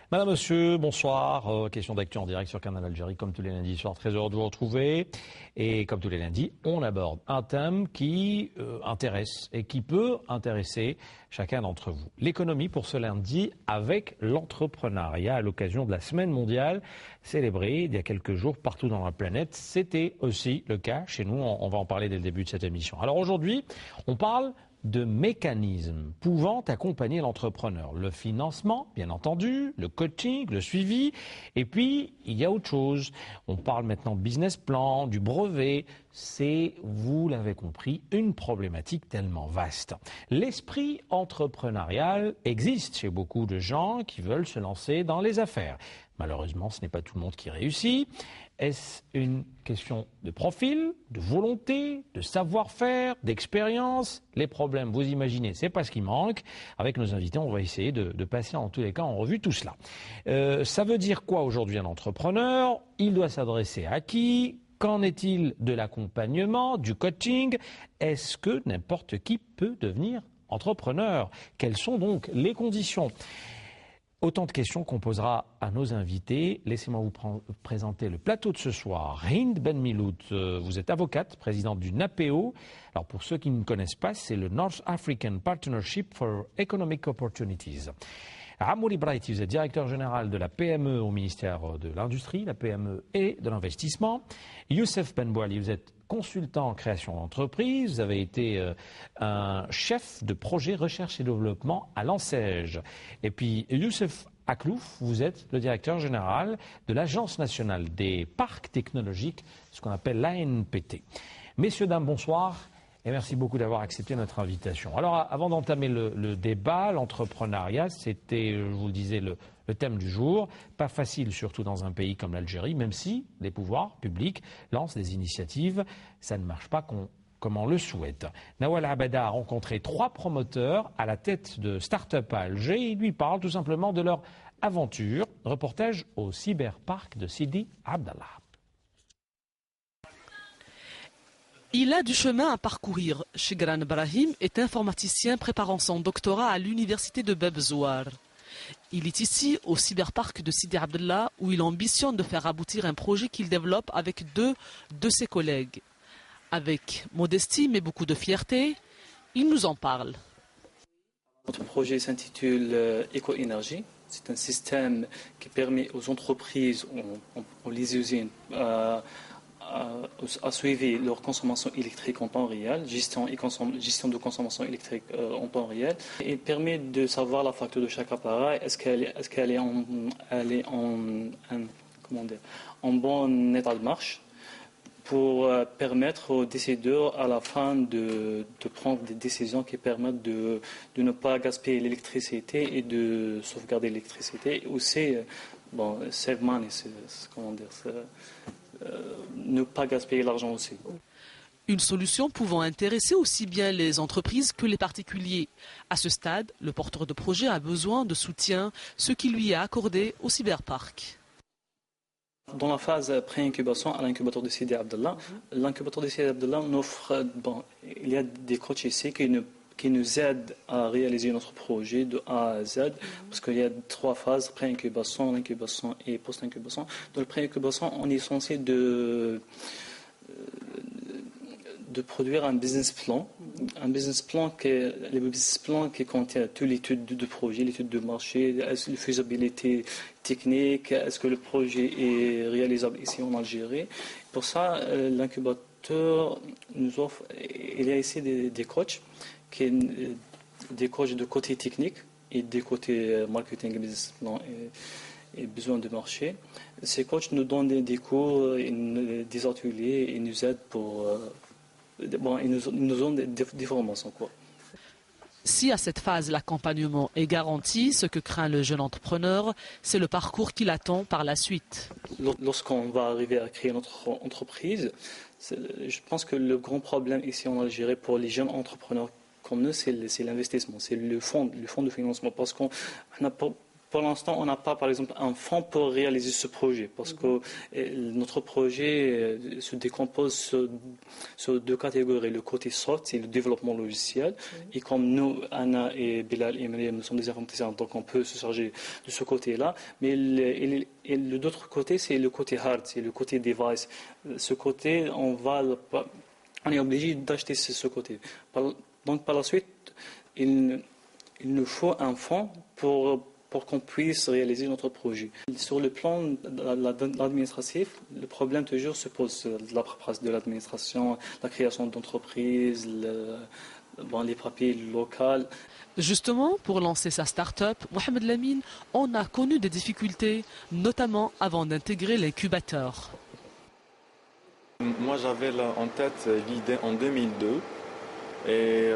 Madame, monsieur, bonsoir. Question d'actu en direct sur Canal Algérie, comme tous les lundis soirs. Très heureux de vous retrouver. Et comme tous les lundis, on aborde un thème qui intéresse et qui peut intéresser chacun d'entre vous. L'économie pour ce lundi avec l'entrepreneuriat à l'occasion de la Semaine mondiale célébrée il y a quelques jours partout dans la planète. C'était aussi le cas chez nous. On va en parler dès le début de cette émission. Alors aujourd'hui, on parle de mécanismes pouvant accompagner l'entrepreneur. Le financement, bien entendu, le coaching, le suivi, et puis il y a autre chose. On parle maintenant de business plan, du brevet. C'est, vous l'avez compris, une problématique tellement vaste. L'esprit entrepreneurial existe chez beaucoup de gens qui veulent se lancer dans les affaires. Malheureusement, ce n'est pas tout le monde qui réussit. Est-ce une question de profil, de volonté, de savoir-faire, d'expérience? Les problèmes, vous imaginez, c'est pas ce qui manque. Avec nos invités, on va essayer de passer en tous les cas en revue tout cela. Ça veut dire quoi aujourd'hui un entrepreneur? Il doit s'adresser à qui? Qu'en est-il de l'accompagnement, du coaching? Est-ce que n'importe qui peut devenir entrepreneur? Quelles sont donc les conditions? Autant de questions qu'on posera à nos invités. Laissez-moi vous présenter le plateau de ce soir. Hind Ben Milout, vous êtes avocate, présidente du NAPEO. Alors pour ceux qui ne connaissent pas, c'est le North African Partnership for Economic Opportunities. Amouri Braiti, vous êtes directeur général de la PME au ministère de l'Industrie, la PME et de l'Investissement. Youssef Ben Bouali, vous êtes consultant en création d'entreprise, vous avez été un chef de projet recherche et développement à l'ANSEJ. Et puis Youssef Aklouf, vous êtes le directeur général de l'Agence nationale des parcs technologiques, ce qu'on appelle l'ANPT. Messieurs, dames, bonsoir. Et merci beaucoup d'avoir accepté notre invitation. Alors, avant d'entamer le débat, l'entrepreneuriat, c'était, je vous le disais, le thème du jour. Pas facile, surtout dans un pays comme l'Algérie, même si les pouvoirs publics lancent des initiatives, ça ne marche pas comme on le souhaite. Nawal Abada a rencontré 3 promoteurs à la tête de start-up à Alger. Il lui parle tout simplement de leur aventure. Reportage au cyberparc de Sidi Abdallah. Il a du chemin à parcourir. Shigran Brahim est informaticien préparant son doctorat à l'université de Bebzouar. Il est ici au cyberparc de Sidi Abdallah où il ambitionne de faire aboutir un projet qu'il développe avec 2 de ses collègues. Avec modestie mais beaucoup de fierté, il nous en parle. Notre projet s'intitule Éco-énergie. C'est un système qui permet aux entreprises, aux les usines, à suivre leur consommation électrique en temps réel, gestion de consommation électrique en temps réel. Il permet de savoir la facture de chaque appareil, est-ce qu'elle est en bon état de marche, pour permettre aux décideurs à la fin de prendre des décisions qui permettent de ne pas gaspiller l'électricité et de sauvegarder l'électricité. Aussi, save money, ne pas gaspiller l'argent aussi. Une solution pouvant intéresser aussi bien les entreprises que les particuliers. À ce stade, le porteur de projet a besoin de soutien, ce qui lui est accordé au cyberparc. Dans la phase pré-incubation à l'incubateur de Sidi Abdallah, l'incubateur de Sidi Abdallah offre, il y a des coachs ici qui nous aident à réaliser notre projet de A à Z, parce qu'il y a 3 phases, pré-incubation, l'incubation et post-incubation. Dans le pré-incubation, on est censé de produire un business plan qui contient toute l'étude de projet, l'étude de marché, la faisabilité technique, est-ce que le projet est réalisable ici en Algérie. Pour ça, l'incubateur nous offre, il y a ici des coachs, des coachs de côté technique et des côtés marketing, business plan et besoin de marché. Ces coachs nous donnent des cours, des ateliers et nous aident ils nous ont des formations, quoi. Si à cette phase l'accompagnement est garanti, ce que craint le jeune entrepreneur, c'est le parcours qui l'attend par la suite. Lorsqu'on va arriver à créer notre entreprise, je pense que le grand problème ici en Algérie pour les jeunes entrepreneurs comme nous, c'est l'investissement, c'est le fonds de financement. Parce qu'on n'a pas pour l'instant, on n'a pas, par exemple, un fonds pour réaliser ce projet, parce que notre projet se décompose sur deux catégories. Le côté soft, c'est le développement logiciel, et comme nous, Anna et Bilal et Myriam, nous sommes des informaticiens, donc on peut se charger de ce côté-là. Mais l'autre côté, c'est le côté hard, c'est le côté device. Ce côté, on est obligé d'acheter ce côté. Donc par la suite, il nous faut un fonds pour qu'on puisse réaliser notre projet. Sur le plan administratif, le problème toujours se pose la paperasse de l'administration, la création d'entreprises, les papiers locaux. Justement, pour lancer sa start-up, Mohamed Lamine, on a connu des difficultés, notamment avant d'intégrer l'incubateur. Moi, j'avais en tête l'idée en 2002. Et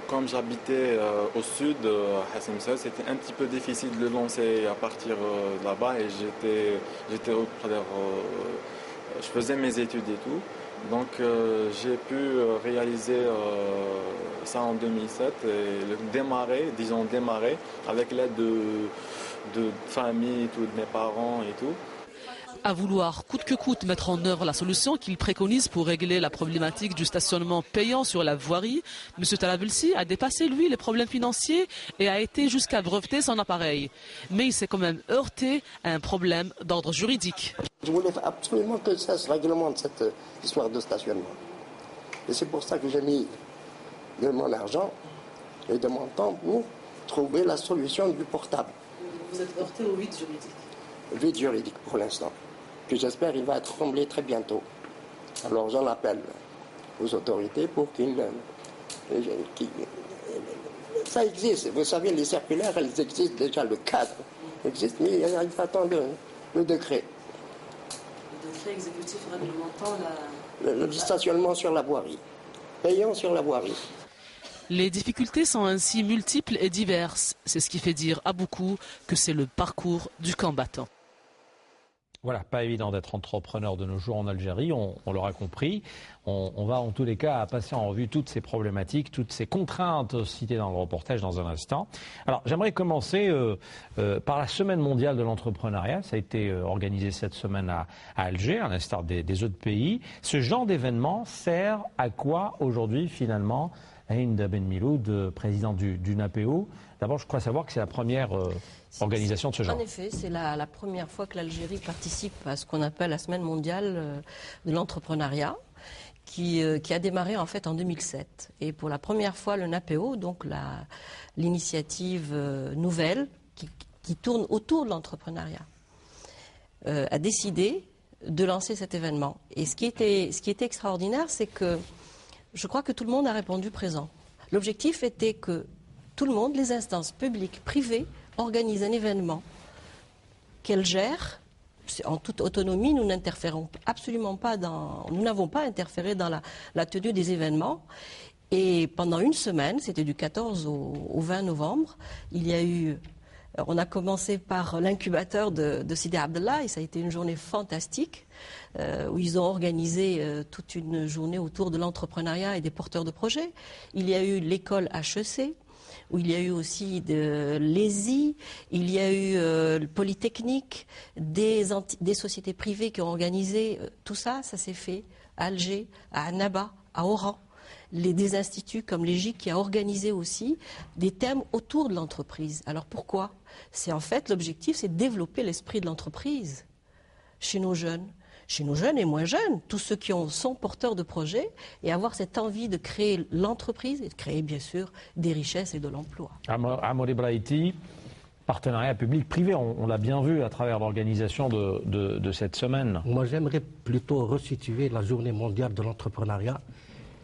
comme j'habitais au sud, à Hassemsel, c'était un petit peu difficile de le lancer à partir de là-bas. Et j'étais je faisais mes études et tout. Donc j'ai pu réaliser ça en 2007 et démarrer avec l'aide de famille, de mes parents et tout. À vouloir coûte que coûte mettre en œuvre la solution qu'il préconise pour régler la problématique du stationnement payant sur la voirie, M. Talabelsi a dépassé, lui, les problèmes financiers et a été jusqu'à breveter son appareil. Mais il s'est quand même heurté à un problème d'ordre juridique. Je voulais absolument que ça se réglemente, cette histoire de stationnement. Et c'est pour ça que j'ai mis de mon argent et de mon temps pour trouver la solution du portable. Vous êtes heurté au vide juridique? Vide juridique pour l'instant, que j'espère il va être comblé très bientôt. Alors j'en appelle aux autorités pour ça existe, vous savez, les circulaires, elles existent déjà, le cadre existe, mais il attend le décret. Le décret exécutif réglementant le stationnement sur la voirie, payant sur la voirie. Les difficultés sont ainsi multiples et diverses. C'est ce qui fait dire à beaucoup que c'est le parcours du combattant. Voilà, pas évident d'être entrepreneur de nos jours en Algérie, on l'aura compris. On va en tous les cas passer en revue toutes ces problématiques, toutes ces contraintes citées dans le reportage dans un instant. Alors j'aimerais commencer par la Semaine mondiale de l'entrepreneuriat. Ça a été organisé cette semaine à Alger, à l'instar des autres pays. Ce genre d'événement sert à quoi aujourd'hui finalement, Hind Ben Miloud, président du NAPEO? D'abord, je crois savoir que c'est la première organisation de ce genre. En effet, c'est la première fois que l'Algérie participe à ce qu'on appelle la Semaine mondiale de l'entrepreneuriat, qui a démarré en fait en 2007. Et pour la première fois, le NAPEO, donc l'initiative nouvelle qui tourne autour de l'entrepreneuriat, a décidé de lancer cet événement. Et ce qui était extraordinaire, c'est que je crois que tout le monde a répondu présent. L'objectif était que tout le monde, les instances publiques, privées, organisent un événement qu'elles gèrent en toute autonomie. Nous n'interférons absolument pas nous n'avons pas interféré dans la tenue des événements. Et pendant une semaine, c'était du 14 au 20 novembre, on a commencé par l'incubateur de Sidi Abdallah et ça a été une journée fantastique où ils ont organisé toute une journée autour de l'entrepreneuriat et des porteurs de projets. Il y a eu l'école HEC, où il y a eu aussi de l'ESI, il y a eu le Polytechnique, des sociétés privées qui ont organisé tout ça. Ça s'est fait à Alger, à Annaba, à Oran. Des instituts comme l'EGIC qui a organisé aussi des thèmes autour de l'entreprise. Alors pourquoi? C'est en fait l'objectif, c'est de développer l'esprit de l'entreprise chez nos jeunes et moins jeunes, tous ceux qui sont porteurs de projets et avoir cette envie de créer l'entreprise et de créer bien sûr des richesses et de l'emploi. Amor Ibraïti, partenariat public-privé, on l'a bien vu à travers l'organisation de cette semaine. Moi j'aimerais plutôt resituer la journée mondiale de l'entrepreneuriat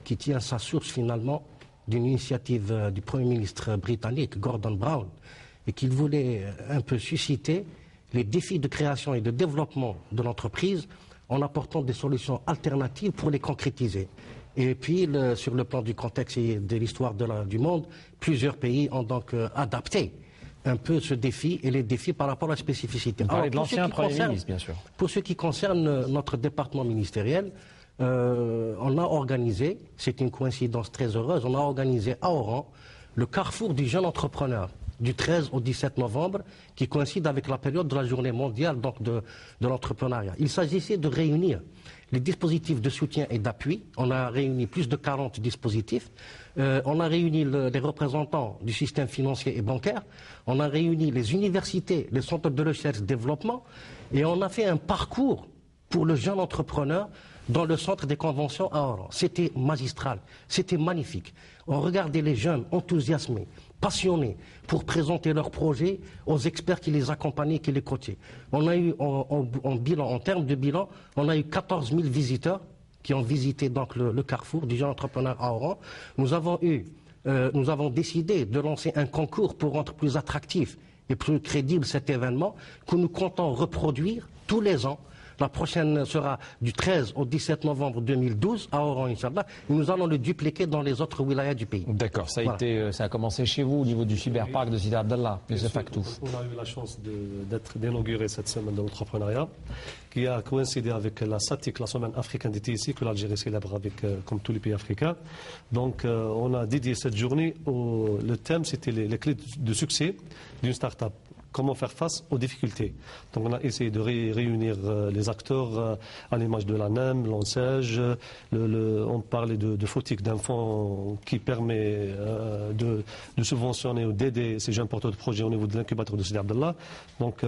qui tient sa source finalement d'une initiative du Premier ministre britannique Gordon Brown et qu'il voulait un peu susciter les défis de création et de développement de l'entreprise en apportant des solutions alternatives pour les concrétiser. Et puis, sur le plan du contexte et de l'histoire du monde, plusieurs pays ont donc adapté un peu ce défi et les défis par rapport à la spécificité. Vous parlez de l'ancien Premier ministre, bien sûr. Pour ce qui concerne notre département ministériel, on a organisé, c'est une coïncidence très heureuse, on a organisé à Oran le carrefour du jeune entrepreneur. du 13 au 17 novembre, qui coïncide avec la période de la journée mondiale donc de l'entrepreneuriat. Il s'agissait de réunir les dispositifs de soutien et d'appui. On a réuni plus de 40 dispositifs. On a réuni les représentants du système financier et bancaire. On a réuni les universités, les centres de recherche et développement. Et on a fait un parcours pour le jeune entrepreneur dans le centre des conventions à Oran. C'était magistral, c'était magnifique. On regardait les jeunes enthousiasmés, passionnés pour présenter leurs projets aux experts qui les accompagnaient, qui les coachaient. On a eu en termes de bilan, on a eu 14 000 visiteurs qui ont visité donc le carrefour du jeune entrepreneur à Oran. Nous avons décidé de lancer un concours pour rendre plus attractif et plus crédible cet événement que nous comptons reproduire tous les ans. La prochaine sera du 13 au 17 novembre 2012 à Oran, Inch'Allah. Et nous allons le dupliquer dans les autres wilayas du pays. D'accord, ça a commencé chez vous au niveau du cyberparc de Sidi Abdallah, Youssef Aktouf. On a eu la chance d'être inauguré cette semaine de l'entrepreneuriat, qui a coïncidé avec la SATIC, la semaine africaine d'été ici, que l'Algérie célèbre comme tous les pays africains. Donc on a dédié cette journée, le thème c'était les clés de succès d'une start-up. Comment faire face aux difficultés. Donc on a essayé de réunir les acteurs à l'image de la NEM, l'ANSEJ, on parlait de photique d'un fonds qui permet de subventionner ou d'aider ces jeunes porteurs de projets au niveau de l'incubateur de Sidi Abdallah. Donc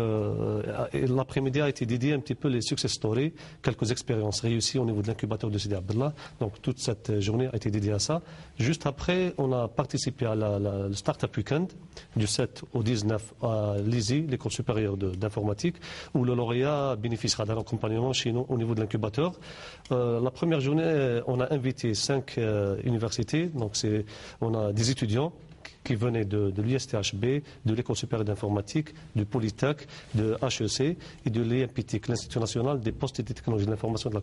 l'après-midi a été dédié un petit peu les success stories, quelques expériences réussies au niveau de l'incubateur de Sidi Abdallah. Donc toute cette journée a été dédiée à ça. Juste après, on a participé à le Startup Weekend du 7 au 19 à l'école supérieure d'informatique, où le lauréat bénéficiera d'un accompagnement chez nous au niveau de l'incubateur. La première journée, on a invité 5 universités, donc on a des étudiants qui venaient de l'ISTHB, de l'école supérieure d'informatique, du Polytech, de HEC et de l'IMPTIC, l'Institut national des postes et des technologies de l'information de la